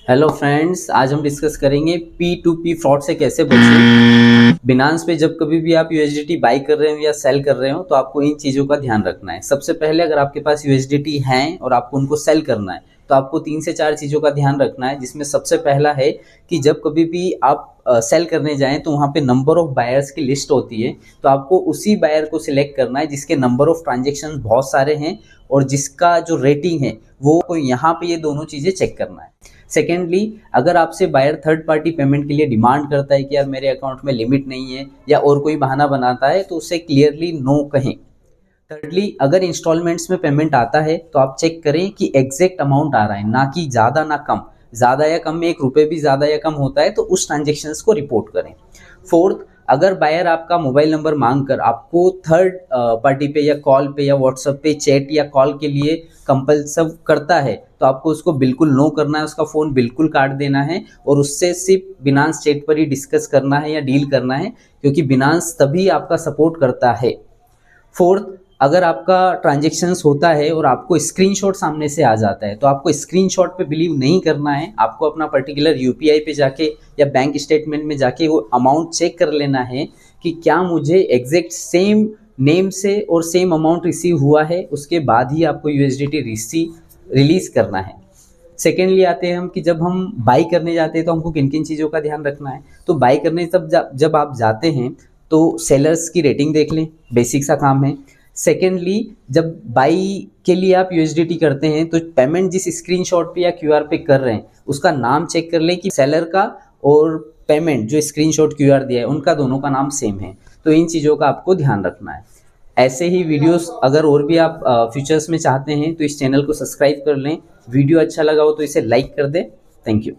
Hello friends, आज हम discuss करेंगे P2P फ्रॉड से कैसे बचें। बिनांस पे जब कभी भी आप USDT बाई कर रहे हो या सेल कर रहे हो तो आपको इन चीज़ों का ध्यान रखना है। सबसे पहले अगर आपके पास USDT हैं और आपको उनको सेल करना है तो आपको 3 से 4 चीज़ों का ध्यान रखना है, जिसमें सबसे पहला है कि जब कभी भी आप सेल करने जाएं तो वहाँ पे नंबर ऑफ बायर्स की लिस्ट होती है, तो आपको उसी बायर को सिलेक्ट करना है जिसके नंबर ऑफ ट्रांजेक्शन बहुत सारे हैं और जिसका जो रेटिंग है वो यहाँ पे ये दोनों चीज़ें चेक करना है। सेकेंडली, अगर आपसे बायर थर्ड पार्टी पेमेंट के लिए डिमांड करता है कि यार मेरे अकाउंट में लिमिट नहीं है या और कोई बहाना बनाता है तो उसे क्लियरली नो कहें। थर्डली, अगर इंस्टॉलमेंट्स में पेमेंट आता है तो आप चेक करें कि एग्जैक्ट अमाउंट आ रहा है, ना कि ज़्यादा ना कम। ज़्यादा या कम में 1 रुपये भी ज़्यादा या कम होता है तो उस ट्रांजेक्शन्स को रिपोर्ट करें। फोर्थ, अगर बायर आपका मोबाइल नंबर मांग कर आपको थर्ड पार्टी पे या कॉल पे या व्हाट्सएप पे चैट या कॉल के लिए कंपल्सिव करता है तो आपको उसको बिल्कुल नो करना है, उसका फ़ोन बिल्कुल काट देना है और उससे सिर्फ बिनांस चैट पर ही डिस्कस करना है या डील करना है, क्योंकि बिनांस तभी आपका सपोर्ट करता है। फोर्थ, अगर आपका ट्रांजेक्शन्स होता है और आपको स्क्रीनशॉट सामने से आ जाता है तो आपको स्क्रीनशॉट पे बिलीव नहीं करना है, आपको अपना पर्टिकुलर यूपीआई पे जाके या बैंक स्टेटमेंट में जाके वो अमाउंट चेक कर लेना है कि क्या मुझे एग्जैक्ट सेम नेम से और सेम अमाउंट रिसीव हुआ है। उसके बाद ही आपको यूएसडीटी रिलीज करना है। सेकेंडली आते हैं हम कि जब हम बाई करने जाते हैं तो हमको किन किन चीज़ों का ध्यान रखना है। तो बाई करने जब आप जाते हैं तो सेलर्स की रेटिंग देख लें, बेसिक सा काम है। सेकेंडली, जब बाई के लिए आप यूएसडीटी करते हैं तो पेमेंट जिस स्क्रीनशॉट पे या क्यूआर पे कर रहे हैं उसका नाम चेक कर लें कि सेलर का और पेमेंट जो स्क्रीनशॉट क्यूआर दिया है उनका दोनों का नाम सेम है। तो इन चीज़ों का आपको ध्यान रखना है। ऐसे ही वीडियोस अगर और भी आप फ्यूचर्स में चाहते हैं तो इस चैनल को सब्सक्राइब कर लें। वीडियो अच्छा लगा हो तो इसे लाइक कर दें। Thank you.